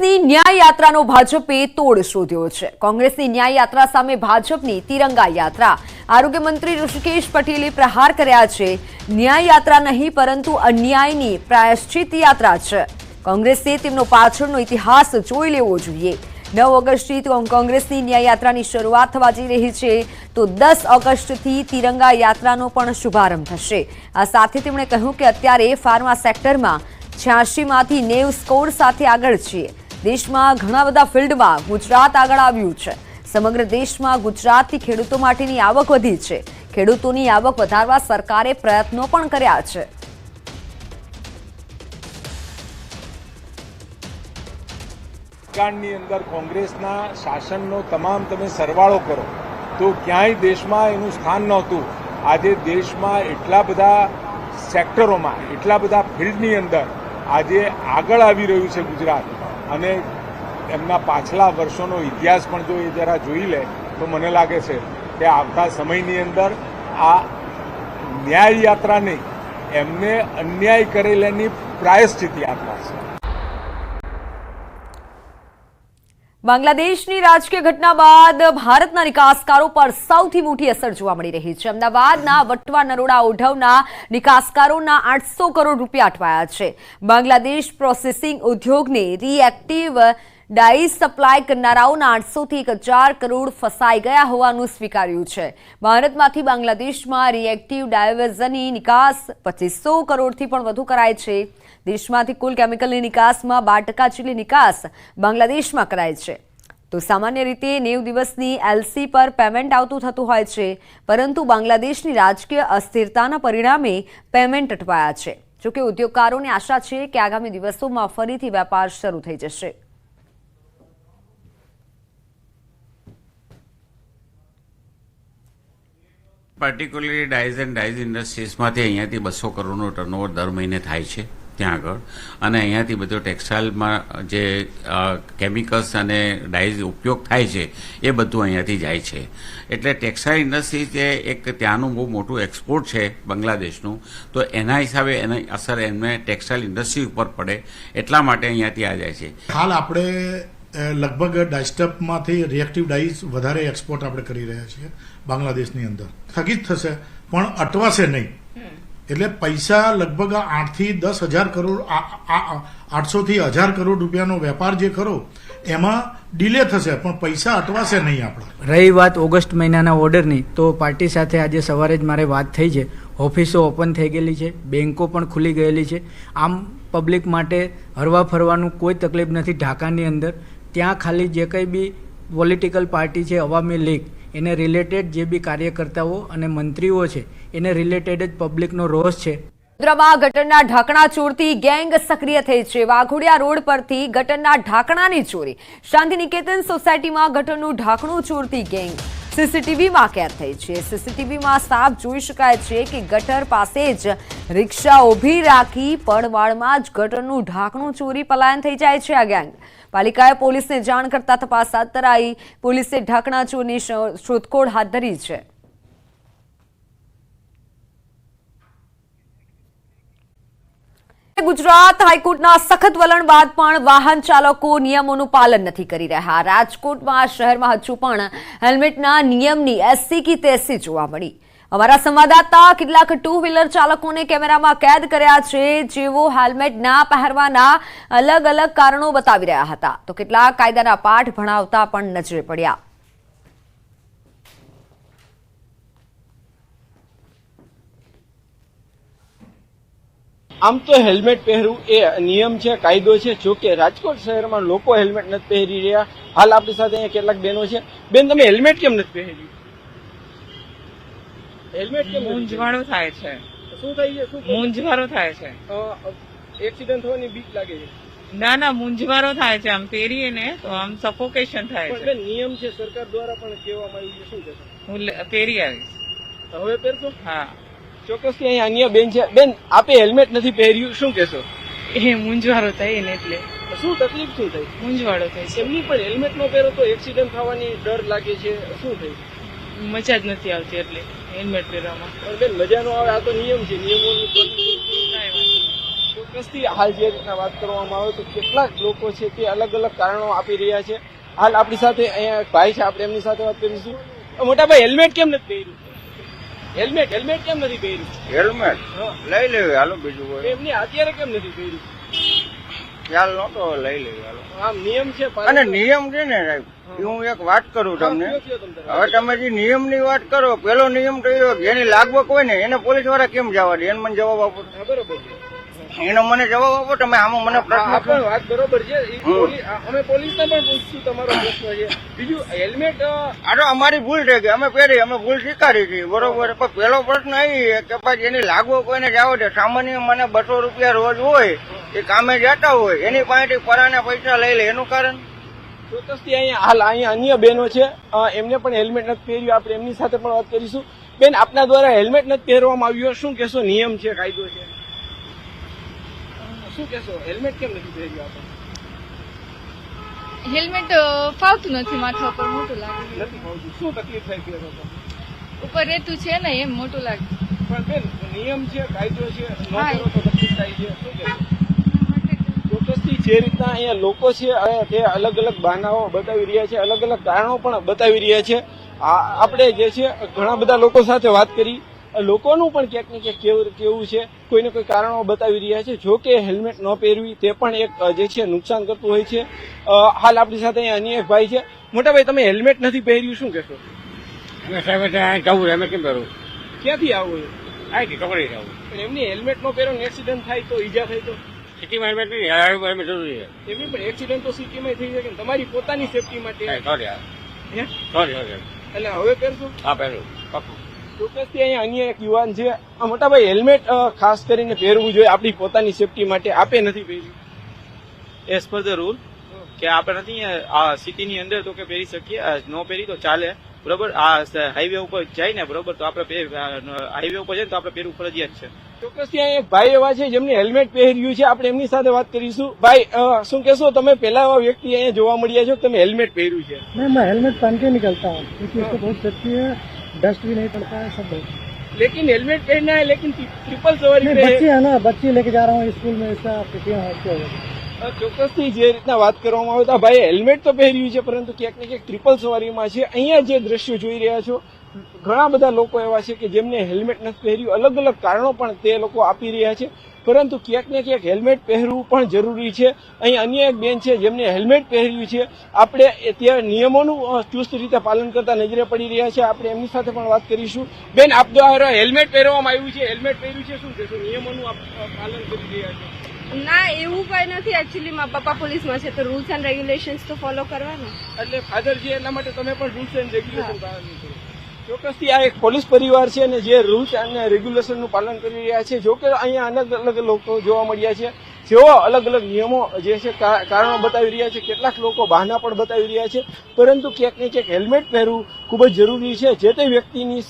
કોંગ્રેસની ન્યાય યાત્રાનો ભાજપે તોડ શોધ્યો છે। કોંગ્રેસની ન્યાય યાત્રા સામે ભાજપની તિરંગા યાત્રા। આરોગ્ય મંત્રી ઋષિકેશ પટેલે પ્રહાર કર્યા છે। ન્યાય યાત્રા નહીં પરંતુ અન્યાયની પ્રાયશ્ચિત યાત્રા છે। કોંગ્રેસે તેમનો પાછળનો ઇતિહાસ જોઈ લેવો જોઈએ। 9 ઓગસ્ટથી કોંગ્રેસની ન્યાય યાત્રાની શરૂઆત થવા જઈ રહી છે તો 10 ઓગસ્ટથી તિરંગા યાત્રાનો પણ શુભારંભ થશે। આ સાથે તેમણે કહ્યું કે અત્યારે ફાર્મા સેક્ટરમાં 86 માંથી 90 સ્કોર સાથે આગળ છીએ। દેશમાં ઘણા બધા ફિલ્ડમાં ગુજરાત આગળ આવ્યું છે। સમગ્ર દેશમાં ગુજરાતથી ખેડૂતો માટેની આવક વધી છે। ખેડૂતોની આવક વધારવા સરકારે પ્રયત્નો પણ કર્યા છે। ની અંદર કોંગ્રેસના શાસનનો તમામ તમે સરવાળો કરો તો ક્યાંય દેશમાં એનું સ્થાન નહોતું। આજે દેશમાં એટલા બધા સેક્ટરોમાં એટલા બધા ફિલ્ડની અંદર આજે આગળ આવી રહ્યું છે ગુજરાત, અને એમના પાછલા વર્ષોનો ઇતિહાસ પણ જો એ જરા જોઈ લે તો મને લાગે છે કે આવતા સમયની અંદર આ ન્યાય યાત્રા નહીં, એમને અન્યાય કરેલાની પ્રાયશ્ચિત યાત્રા છે। બાંગ્લાદેશની રાજકીય ઘટના બાદ ભારતના નિકાસકારો પર સૌથી મોટી અસર જોવા મળી રહી છે। અમદાવાદના વટવા નરોડા ઓઢવના નિકાસકારોના 800 કરોડ રૂપિયા અટવાયા છે। બાંગ્લાદેશ પ્રોસેસિંગ ઉદ્યોગને રિએક્ટિવ ડાઈઝ સપ્લાય કરનારાઓના 800 થી 1000 કરોડ ફસાઈ ગયા હોવાનું સ્વીકાર્યું છે। ભારતમાંથી બાંગ્લાદેશમાં રિએક્ટિવ ડાયવર્ઝની નિકાસ 2500 કરોડથી પણ વધુ કરાય છે। દેશમાંથી કુલ કેમિકલની નિકાસમાં 12% જેટલી નિકાસ બાંગ્લાદેશમાં કરાય છે। તો સામાન્ય રીતે 90 દિવસની એલસી પર પેમેન્ટ આવતું થતું હોય છે, પરંતુ બાંગ્લાદેશની રાજકીય અસ્થિરતાના પરિણામે પેમેન્ટ અટવાયા છે। જોકે ઉદ્યોગકારોને આશા છે કે આગામી દિવસોમાં ફરીથી વેપાર શરૂ થઈ જશે। પર્ટિક્યુલરલી ડાઈઝ એન્ડ ડાઈઝ ઇન્ડસ્ટ્રીઝમાંથી અહીંયાથી 200 કરોડનું ટર્નઓવર દર મહિને થાય છે ત્યાં આગળ, અને અહીંયાથી બધો ટેક્સટાઇલમાં જે કેમિકલ્સ અને ડાઈઝ ઉપયોગ થાય છે એ બધું અહીંયાથી જાય છે। એટલે ટેક્સટાઇલ ઇન્ડસ્ટ્રી જે એક ત્યાંનું બહુ મોટું એક્સપોર્ટ છે બાંગ્લાદેશનું, તો એના હિસાબે એની અસર એમને ટેક્સટાઇલ ઇન્ડસ્ટ્રી ઉપર પડે એટલા માટે અહીંયાથી આ જાય છે। હાલ આપણે લગભગ ડાયસ્ટપમાંથી રિએક્ટિવ ડાઈઝ વધારે એક્સપોર્ટ આપણે કરી રહ્યા છીએ બાંગ્લાદેશની અંદર। સ્થગિત થશે પણ અટવાશે નહીં, એટલે પૈસા લગભગ 8 થી 10,000 કરોડ 800 થી 1000 કરોડ રૂપિયાનો વેપાર જે ખરો એમાં ડિલે થશે પણ પૈસા અટવાશે નહીં આપણા। રહી વાત ઓગસ્ટ મહિનાના ઓર્ડરની, તો પાર્ટી સાથે આજે સવારે જ મારે વાત થઈ છે। ઓફિસો ઓપન થઈ ગયેલી છે, બેન્કો પણ ખુલી ગયેલી છે। આમ પબ્લિક માટે હરવા ફરવાનું કોઈ તકલીફ નથી ઢાકાની અંદર। ત્યાં ખાલી જે કંઈ બી પોલિટિકલ પાર્ટી છે અવામી લીગ, એને રિલેટેડ જે બી કાર્યકર્તાઓ અને મંત્રીઓ છે એને રિલેટેડ જ પબ્લિકનો રોષ છે। વડોદરામાં ગટરના ઢાંકણા ચોરતી ગેંગ સક્રિય થઈ છે। વાઘોડિયા રોડ પરથી ગટરના ઢાંકણાની ચોરી। શાંતિનિકેતન સોસાયટીમાં ગટરનું ઢાંકણું ચોરતી ગેંગ સીસીટીવીમાં કેદ થઈ છે। સીસીટીવીમાં સાફ જોઈ શકાય છે કે ગટર પાસે જ રિક્ષા ઊભી રાખી પડવાળમાં જ ગટરનું ઢાંકણું ચોરી પલાયન થઈ જાય છે આ ગેંગ। પાલિકાએ પોલીસને જાણ કરતા તપાસ હાથ ધરાઈ। પોલીસે ઢાંકણા ચોરની શોધખોળ હાથ ધરી છે। ગુજરાત હાઈકોર્ટના સખત વલણ બાદ પણ વાહન ચાલકો નિયમોનું પાલન નથી કરી રહ્યા। રાજકોટમાં શહેરમાં હજુ પણ હેલ્મેટના નિયમની એસી કી તેસી જોવા મળી। અમારા સંવાદદાતા કેટલાક 2 વ્હીલર ચાલકોને કેમેરામાં કેદ કર્યા છે, જેઓ હેલ્મેટ ના પહેરવાના અલગ અલગ કારણો બતાવી રહ્યા હતા, તો કેટલાક કાયદાના પાઠ ભણાવતા પણ નજરે પડ્યા। આમ તો હેલ્મેટ પહેરવું એ નિયમ છે, કાયદો છે। જોકે રાજકોટ શહેરમાં લોકો હેલ્મેટ નથી પહેરી રહ્યા। હાલ આપણી સાથે અહીંયા કેટલાક બહેનો છે। બેન, તમે હેલ્મેટ કેમ નથી પહેર્યું? હેલ્મેટ કેમ? મૂંઝવારો થાય છે। શું થઈ છે? શું મૂંઝવારો થાય છે? એક્સિડન્ટ થવાની બીક લાગે છે? ના ના, મૂંઝવારો થાય છે। આમ પહેરીએ ને તો આમ સફોકેશન થાય છે। પણ નિયમ છે, સરકાર દ્વારા પણ કહેવામાં આવ્યું છે, શું કહેશો? હું પહેરી આવીશ। હવે પહેરશો? હા, ચોક્કસથી અહીંયા અન્ય બેન છે। બેન, આપે હેલ્મેટ નથી પહેર્યું, શું કહેશો? એ મૂંઝવારો થાય ને એટલે શું તકલીફ શું થઈ? મૂંઝવારો થાય છે। એમની પણ હેલ્મેટ નો પહેરો તો એક્સિડન્ટ થવાની ડર લાગે છે, શું થઈ? મજા જ નથી આવતી એટલે હેલ્મેટ પહેરવામાં। પણ બેન, મજા નો આવે, આ તો નિયમ છે, નિયમોનું કાંઈ વાંધો નહીં। ચોક્કસથી હાલ જે રીતના વાત કરવામાં આવે તો કેટલાક લોકો છે તે અલગ અલગ કારણો આપી રહ્યા છે. હાલ આપણી સાથે અહીંયા એક ભાઈ છે, આપણે એમની સાથે વાત કરીશું. મોટા ભાઈ, હેલ્મેટ કેમ નથી પહેર્યું? હેલ્મેટ કેમ નથી પહેર્યું? હેલ્મેટ લઈ લેવી હાલો, બીજું હોય એમની અત્યારે કેમ નથી પહેર્યું? ખ્યાલ નતો, લઈ લેવી હાલો. આમ નિયમ છે અને નિયમ છે ને સાહેબ, એ હું એક વાત કરું તમને. હવે તમે જે નિયમ ની વાત કરો, પેલો નિયમ તો એ જેની લાગવક હોય ને એને પોલીસ વાળા કેમ જવા દે? એને મને જવાબ આપો. બરોબર છે. એનો મને જવાબ આપો તમે. આમાં મને પ્રશ્ન આ પણ વાત બરોબર છે. અમે પોલીસને પણ પૂછશું, તમારો પ્રશ્ન છે. બીજું હેલ્મેટ આ તો અમારી ભૂલ છે કે અમે પહેરી, અમે ભૂલ સ્વીકારી છે, બરોબર. પણ પેલો પ્રશ્ન એ કે પછી એની લાગવક કોઈને જવા દે. સામાન્ય મને 200 રૂપિયા રોજ હોય, એ કામે જતા હોય, એની પાસેથી પરાના પૈસા લઈ લે, એનું કારણ? ચોક્કસથી અહીંયા અન્ય બહેનો છે, એમને પણ હેલ્મેટ નથી પહેર્યું. આપણે એમની સાથે પણ વાત કરીશું. બેન, આપના દ્વારા હેલ્મેટ નથી પહેરવામાં આવ્યું, શું કહેશો? નિયમ છે, કાયદો છે, શું કહેશો? હેલ્મેટ કેમ નથી પહેર્યું? આપણે હેલ્મેટ ફાવતું નથી, માથા ઉપર મોટું લાગે. નથી ફાવતું. શું તકલીફ થાય પહેરો તો? ઉપર રહેતું છે ને એમ મોટું લાગે. પણ બેન, નિયમ છે, કાયદો છે, ન હા. પહેરો તો તકલીફ થાય છે, શું કહેશો? ચોક્કસથી જે રીતના અહીંયા લોકો છે તે અલગ અલગ બહાનાઓ બતાવી રહ્યા છે, અલગ અલગ કારણો પણ બતાવી રહ્યા છે. આપણે જે છે ઘણા બધા લોકો સાથે વાત કરી, લોકોનું પણ ક્યાંક ને ક્યાંક કેવું છે, કોઈને કોઈ કારણો બતાવી રહ્યા છે. જો કે હેલ્મેટ ન પહેરવી તે પણ એક જે છે નુકસાન કરતું હોય છે. હાલ આપણી સાથે અહીંયા અન્ય એક ભાઈ છે. મોટા ભાઈ, તમે હેલ્મેટ નથી પહેર્યું, શું કહેશો? જવું અમે કેમ પહેરવું? ક્યાંથી આવું? અહીંથી કપડી જવું. પણ એમની હેલ્મેટ ન પહેરો, એક્સિડન્ટ થાય તો, ઈજા થાય તો? સિટીમાં હેલ્મેટ નહીં, હેલ્મેટ જરૂરી છે. એમની પણ એક્સિડન્ટ તો સિટીમાં થઈ શકે ને, તમારી પોતાની સેફટી માટે. હે? સોરી. એટલે હવે પહેરશો? હા પહેરું, પાક્કું. ચોક્કસથી અહીંયા અન્ય એક યુવાન છે. મોટા ભાઈ, હેલ્મેટ ખાસ કરીને પહેરવું જોઈએ આપણી પોતાની સેફટી માટે. આપે નથી પહેર્યું? એઝ પર ધ રૂલ કે આપણે નથી આ સિટીની અંદર તો કે પહેરી શકીએ, નો પહેરી તો ચાલે, બરોબર. આ હાઈવે ઉપર જાય ને, બરોબર, તો આપણે હાઈવે ઉપર જાય તો આપણે પહેરવું ફરજિયાત છે. ચોક્કસથી અહીંયા એક ભાઈ એવા છે જેમને હેલ્મેટ પહેર્યું છે. આપણે એમની સાથે વાત કરીશું. ભાઈ, શું કહેશો? તમે પહેલા એવા વ્યક્તિ અહીંયા જોવા મળ્યા છો, તમે હેલ્મેટ પહેર્યું છે? मैं हेलमेट पहन के निकलता हूँ क्योंकि इसको बहुत सेफ्टी है, डस्ट भी नहीं पड़ता है, सब बहुत. लेकिन हेलमेट पहनना है, लेकिन ट्रिपल सवारी नहीं, पे बच्चे है ना, बच्चे लेके जा रहा हूँ स्कूल में, इसका ચોક્કસથી જે રીતના વાત કરવામાં આવે તો ભાઈ હેલ્મેટ તો પહેર્યું છે, પરંતુ ક્યાંક ને ક્યાંક ટ્રિપલ સવારીમાં છે. અહીંયા જે દ્રશ્યો જોઈ રહ્યા છો, ઘણા બધા લોકો એવા છે કે જેમને હેલ્મેટ નથી પહેર્યું. અલગ અલગ કારણો પણ તે લોકો આપી રહ્યા છે, પરંતુ ક્યાંક ને ક્યાંક હેલ્મેટ પહેરવું પણ જરૂરી છે. અહીં અન્ય એક બેન છે જેમને હેલ્મેટ પહેર્યું છે. આપણે ત્યાં નિયમોનું ચુસ્ત રીતે પાલન કરતા નજરે પડી રહ્યા છે. આપણે એમની સાથે પણ વાત કરીશું. બેન, આપ દ્વારા હેલ્મેટ પહેરવામાં આવ્યું છે, હેલ્મેટ પહેર્યું છે, શું કહેશો? નિયમોનું પાલન કરી રહ્યા છે? ના, એવું કઈ નથી. એકચ્યુઅલી મારા પપ્પા પોલીસમાં છે તો રૂલ્સ એન્ડ રેગ્યુલેશન્સ તો ફોલો કરવાના. એટલે ફાધર છે એટલા માટે તમે પણ રૂલ્સ એન્ડ રેગ્યુલેશન પાલન કરો. ચોક્કસથી આ એક પોલીસ પરિવાર છે અને જે રૂલ્સ અને રેગ્યુલેશનનું પાલન કરી રહ્યા છે. જો કે અહીંયા અલગ અલગ લોકો જોવા મળ્યા છે જેઓ અલગ અલગ નિયમો જે છે કારણો બતાવી રહ્યા છે. કેટલાક લોકો બહાના પણ બતાવી રહ્યા છે, પરંતુ ક્યાંક ને ક્યાંક હેલ્મેટ પહેરવું ખૂબ જ જરૂરી છે. જે તે વ્યક્તિની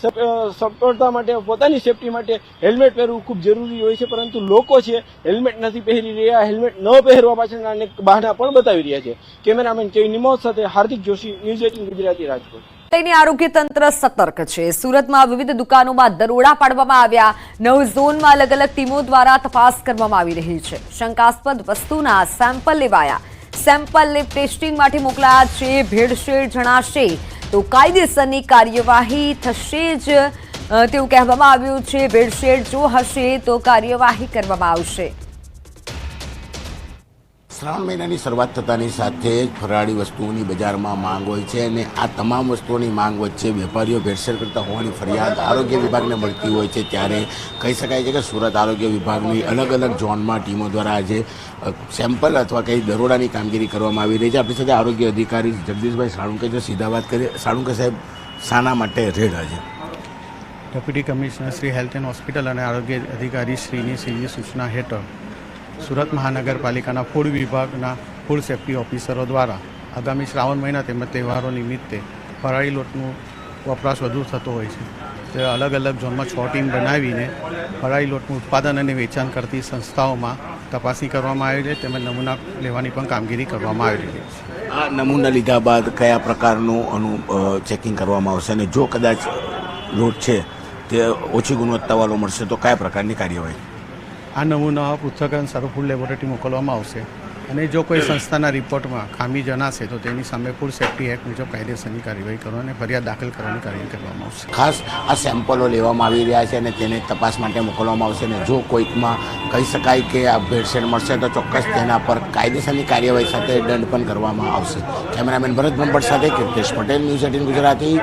સફળતા માટે, પોતાની સેફટી માટે હેલ્મેટ પહેરવું ખૂબ જરૂરી હોય છે, પરંતુ લોકો છે હેલ્મેટ નથી પહેરી રહ્યા. હેલ્મેટ ન પહેરવા પાછળના અનેક બહાના પણ બતાવી રહ્યા છે. કેમેરામેન કેવી નિમોદ સાથે હાર્દિક જોશી, ન્યૂઝ 18 ગુજરાતી, રાજકોટ. લઈને આરોગ્ય તંત્ર સતર્ક છે. સુરતમાં વિવિધ દુકાનોમાં દરોડા પાડવામાં આવ્યા. 9 ઝોનમાં અલગ અલગ ટીમો દ્વારા તપાસ કરવામાં આવી રહી છે. શંકાસ્પદ વસ્તુના સેમ્પલ લેવાયા. સેમ્પલ લેબ ટેસ્ટિંગ માટે મોકલાયા છે. ભેળસેળ જણાશે તો કાયદેસરની કાર્યવાહી થશે જ તેવું કહેવામાં આવ્યું છે. ભેળસેળ જો હશે તો કાર્યવાહી કરવામાં આવશે. શ્રાવણ મહિનાની શરૂઆત થતાની સાથે જ ફરાળી વસ્તુઓની બજારમાં માંગ હોય છે અને આ તમામ વસ્તુઓની માંગ વચ્ચે વેપારીઓ ભેળસેળ કરતા હોવાની ફરિયાદ આરોગ્ય વિભાગને મળતી હોય છે. ત્યારે કહી શકાય છે કે સુરત આરોગ્ય વિભાગની અલગ અલગ ઝોનમાં ટીમો દ્વારા આજે સેમ્પલ અથવા કંઈ દરોડાની કામગીરી કરવામાં આવી રહી છે. આપણી સાથે આરોગ્ય અધિકારી જગદીશભાઈ સાળુંકે જો સીધા વાત કરીએ. સાળુંકે સાહેબ, શાના માટે રેડ આજે? Deputy commissioner Shri health and hospital અને આરોગ્ય અધિકારી શ્રીની સીધી સૂચના હેઠળ સુરત મહાનગરપાલિકાના ફૂડ વિભાગના ફૂડ સેફ્ટી ઓફિસરો દ્વારા આગામી શ્રાવણ મહિના તેમજ તહેવારો નિમિત્તે ફરાળી લોટનું વપરાશ વધુ થતો હોય છે. તે અલગ અલગ ઝોનમાં 6 ટીમ બનાવીને ફરાળી લોટનું ઉત્પાદન અને વેચાણ કરતી સંસ્થાઓમાં તપાસણી કરવામાં આવી છે, તેમજ નમૂના લેવાની પણ કામગીરી કરવામાં આવી રહી છે. આ નમૂના લીધા બાદ કયા પ્રકારનું ચેકિંગ કરવામાં આવશે અને જો કદાચ લોટ છે તે ઓછી ગુણવત્તાવાળો મળશે તો કયા પ્રકારની કાર્યવાહી? આ નમૂના પૃથ્થકરણ સારું ફૂડ લેબોરેટરી મોકલવામાં આવશે અને જો કોઈ સંસ્થાના રિપોર્ટમાં ખામી જણાશે તો તેની સામે ફૂડ સેફ્ટી એક્ટ મુજબ કાયદેસરની કાર્યવાહી કરવા અને ફરિયાદ દાખલ કરવાની કાર્યવાહી કરવામાં આવશે. ખાસ આ સેમ્પલો લેવામાં આવી રહ્યા છે અને તેને તપાસ માટે મોકલવામાં આવશે અને જો કોઈકમાં કહી શકાય કે આ ભેળસેળ મળશે તો ચોક્કસ તેના પર કાયદેસરની કાર્યવાહી સાથે દંડ પણ કરવામાં આવશે. કેમેરામેન ભરત બ્રહ્મભટ્ટ સાથે કીર્તેશ પટેલ, ન્યૂઝ 18 ગુજરાતી,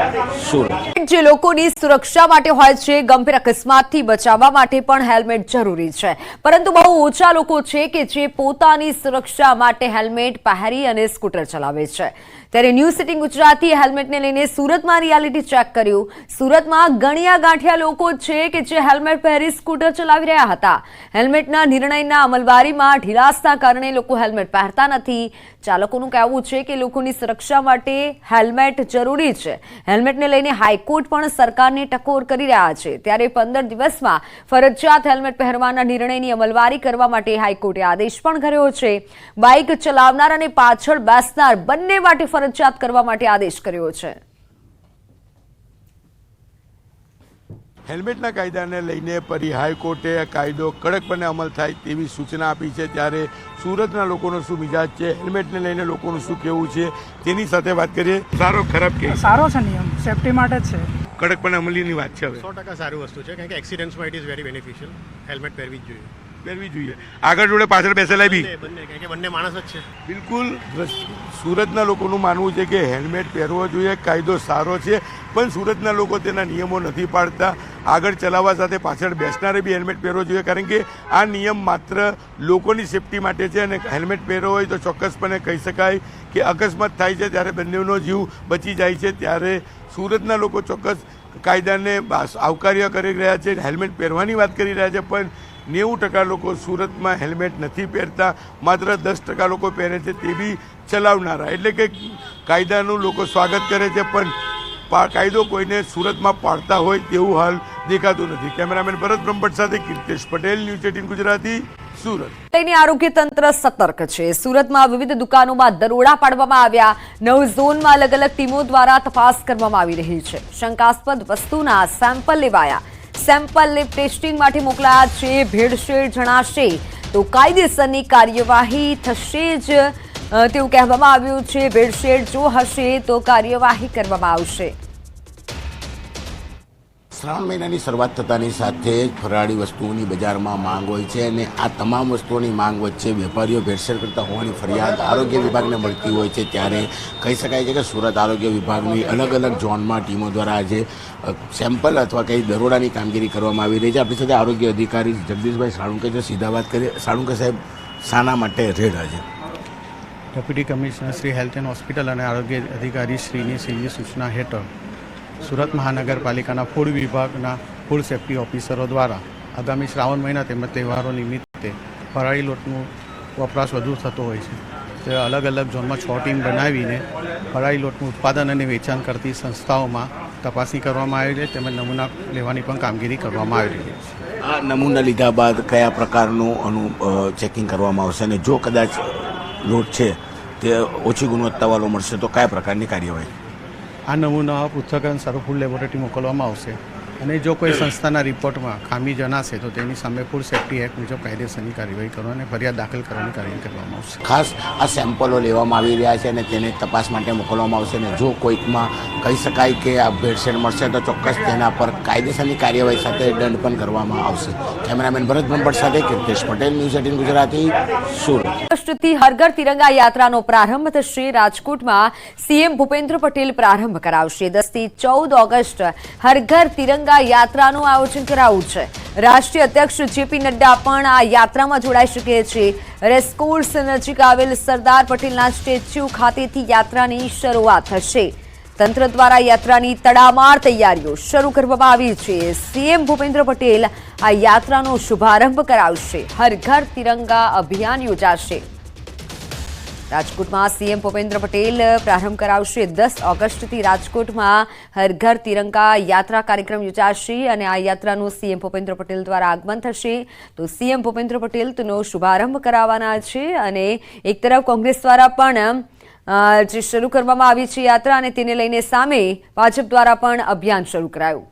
સુરત. જે લોકોની સુરક્ષા માટે હોય છે, ગંભીર અકસ્માતથી બચાવવા માટે પણ હેલ્મેટ જરૂરી છે, પરંતુ બહુ ઓછા લોકો છે કે જે પોતાની સુરક્ષા માટે હેલ્મેટ પહેરી અને સ્કૂટર ચલાવે છે. ત્યારે ન્યૂઝ 18 ગુજરાતી હેલ્મેટને લઈને સુરતમાં રિયાલિટી ચેક કર્યું. સુરતમાં ગણ્યા ગાંઠિયા લોકો છે કે જે હેલ્મેટ પહેરી સ્કૂટર ચલાવી રહ્યા હતા. હેલ્મેટના નિર્ણયના અમલવારીમાં ઢીલાસના કારણે લોકો હેલ્મેટ પહેરતા નથી. ચાલકોનું કહેવું છે કે લોકોની સુરક્ષા માટે હેલ્મેટ જરૂરી છે. હેલ્મેટને લઈને હાઈકોર્ટ પણ સરકારને ટકોર કરી રહ્યા છે. ત્યારે 15 દિવસમાં ફરજિયાત હેલ્મેટ પહેરવાના નિર્ણયની અમલવારી કરવા માટે હાઈકોર્ટે આદેશ પણ કર્યો છે. બાઇક ચલાવનાર અને પાછળ બેસનાર બંને માટે ફરજિયાત કરવા માટે આદેશ કર્યો છે. હેલ્મેટના કાયદાને લઈને ફરી હાઈકોર્ટે કાયદો કડકપણે અમલ થાય તેવી સૂચના આપી છે. ત્યારે સુરતના લોકોનો શું મિજાજ છે, હેલ્મેટને લઈને લોકોનું શું કહેવું છે, તેની સાથે વાત કરીએ. સારો ખરાબ કે સારો છે નિયમ, સેફટી માટે જ છે. કડકપણે અમલીની વાત છે. હવે 100% સારી વસ્તુ છે, કારણ કે એક્સિડન્ટ્સમાં it is very beneficial. Helmet પહેરવી જ જોઈએ. આગળ જોડે પાછળ બેસેલા બી બંને માણસ જ છે. બિલકુલ. સુરતના લોકોનું માનવું છે કે હેલ્મેટ પહેરવો જોઈએ, કાયદો સારો છે, પણ સુરતના લોકો તેના નિયમો નથી પાડતા. આગળ ચલાવવા સાથે પાછળ બેસનારે બી હેલ્મેટ પહેરવો જોઈએ, કારણ કે આ નિયમ માત્ર લોકોની સેફટી માટે છે અને હેલ્મેટ પહેરવો હોય તો ચોક્કસપણે કહી શકાય કે અકસ્માત થાય છે ત્યારે બંનેનો જીવ બચી જાય છે. ત્યારે સુરતના લોકો ચોક્કસ કાયદાને આવકાર્ય કરી રહ્યા છે, હેલ્મેટ પહેરવાની વાત કરી રહ્યા છે, પણ 90% લોકો સુરતમાં હેલ્મેટ નથી પહેરતા. માત્ર 10% લોકો પહેરે છે, તે બી ચલાવનારા. એટલે કે કાયદાનું લોકો સ્વાગત કરે છે, પણ કાયદો કોઈને સુરતમાં પાડતા હોય તેવું હાલ દેખાતું નથી. કેમેરામેન ભરત બ્રહ્મભટ્ટ સાથે કીર્તેશ પટેલ, ન્યૂઝ 18 ગુજરાતી, સુરત. તેની આરોગ્ય તંત્ર સતર્ક છે. સુરતમાં વિવિધ દુકાનોમાં દરોડા પાડવામાં આવ્યા. 9 ઝોનમાં અલગ અલગ ટીમો દ્વારા તપાસ કરવામાં આવી રહી છે. શંકાસ્પદ વસ્તુના સેમ્પલ લેવાયા. સેમ્પલ લેબ ટેસ્ટિંગ માટે મોકલાયા છે. ભેળસેળ જણાશે તો કાયદેસરની કાર્યવાહી થશે જ તેવું કહેવામાં આવ્યું છે. ભેળસેળ જો હશે તો કાર્યવાહી કરવામાં આવશે. શ્રાવણ મહિનાની શરૂઆત થતાની સાથે જ ફરાળી વસ્તુઓની બજારમાં માંગ હોય છે અને આ તમામ વસ્તુઓની માંગ વચ્ચે વેપારીઓ ભેળસેળ કરતા હોવાની ફરિયાદ આરોગ્ય વિભાગને મળતી હોય છે. ત્યારે કહી શકાય છે કે સુરત આરોગ્ય વિભાગની અલગ અલગ ઝોનમાં ટીમો દ્વારા આજે સેમ્પલ અથવા કંઈ દરોડાની કામગીરી કરવામાં આવી રહી છે. આપણી સાથે આરોગ્ય અધિકારી જગદીશભાઈ સાળુંકે છે. સીધા વાત કરીએ. સાળુંકે સાહેબ, શાના માટે રેડ આજે? Deputy commissioner Shri health and hospital અને આરોગ્ય અધિકારી શ્રીની સીધી સૂચના હેઠળ સુરત મહાનગરપાલિકાના ફૂડ વિભાગના ફૂડ સેફ્ટી ઓફિસરો દ્વારા આગામી શ્રાવણ મહિના તેમજ તહેવારો નિમિત્તે ફરાળી લોટનું વપરાશ વધુ થતો હોય છે. તે અલગ અલગ ઝોનમાં 6 ટીમ બનાવીને ફરાળી લોટનું ઉત્પાદન અને વેચાણ કરતી સંસ્થાઓમાં તપાસણી કરવામાં આવી છે, તેમજ નમૂના લેવાની પણ કામગીરી કરવામાં આવી રહી છે. આ નમૂના લીધા બાદ કયા પ્રકારનું ચેકિંગ કરવામાં આવશે અને જો કદાચ લોટ છે તે ઓછી ગુણવત્તાવાળો મળશે તો કયા પ્રકારની કાર્યવાહી? આ નમૂના પૃથ્થકરણ સારું ફૂડ લેબોરેટરી મોકલવામાં આવશે અને જો કોઈ સંસ્થાના રિપોર્ટમાં ખામી જણાશે તો તેની સામે ફૂડ સેફ્ટી એક્ટ મુજબ કાયદેસરની કાર્યવાહી કરવા અને ફરિયાદ દાખલ કરવાની કાર્યવાહી કરવામાં આવશે. ખાસ આ સેમ્પલો લેવામાં આવી રહ્યા છે અને તેને તપાસ માટે મોકલવામાં આવશે અને જો કોઈકમાં કહી શકાય કે આ ભેળસેળ મળશે તો ચોક્કસ તેના પર કાયદેસરની કાર્યવાહી સાથે દંડ પણ કરવામાં આવશે. કેમેરામેન ભરત બ્રહ્મભટ્ટ સાથે કીર્તેશ પટેલ, ન્યૂઝ 18 ગુજરાતી, સુરત. રાષ્ટ્રથી હર ઘર તિરંગા યાત્રાનો પ્રારંભ થશે. રાજકોટમાં સીએમ ભૂપેન્દ્ર પટેલ પ્રારંભ કરાવશે. 10 થી 14 ઓગસ્ટ હર ઘર તિરંગા યાત્રાનું આયોજન કરાયું છે. રાષ્ટ્રીય અધ્યક્ષ જેપી નડ્ડા પણ આ યાત્રામાં જોડાઈ શકે છે. રેસકોર્સ નજીક આવેલ સરદાર પટેલના સ્ટેચ્યુ ખાતેથી યાત્રાની શરૂઆત થશે. તંત્ર દ્વારા યાત્રાની તડામાર તૈયારીઓ શરૂ કરવામાં આવી છે. સીએમ ભૂપેન્દ્ર પટેલ આ યાત્રાનો શુભારંભ કરાવશે. હર ઘર તિરંગા અભિયાન યોજાશે. રાજકોટમાં સીએમ ભૂપેન્દ્ર પટેલ પ્રારંભ કરાવશે. 10 ઓગસ્ટથી રાજકોટમાં હર ઘર તિરંગા યાત્રા કાર્યક્રમ યોજાશે અને આ યાત્રાનું સીએમ ભૂપેન્દ્ર પટેલ દ્વારા આગમન થશે. તો સીએમ ભૂપેન્દ્ર પટેલ તેનો શુભારંભ કરાવવાના છે અને એક તરફ કોંગ્રેસ દ્વારા પણ જે શરૂ કરવામાં આવી છે યાત્રા અને તેને લઈને સામે ભાજપ દ્વારા પણ અભિયાન શરૂ કરાયું.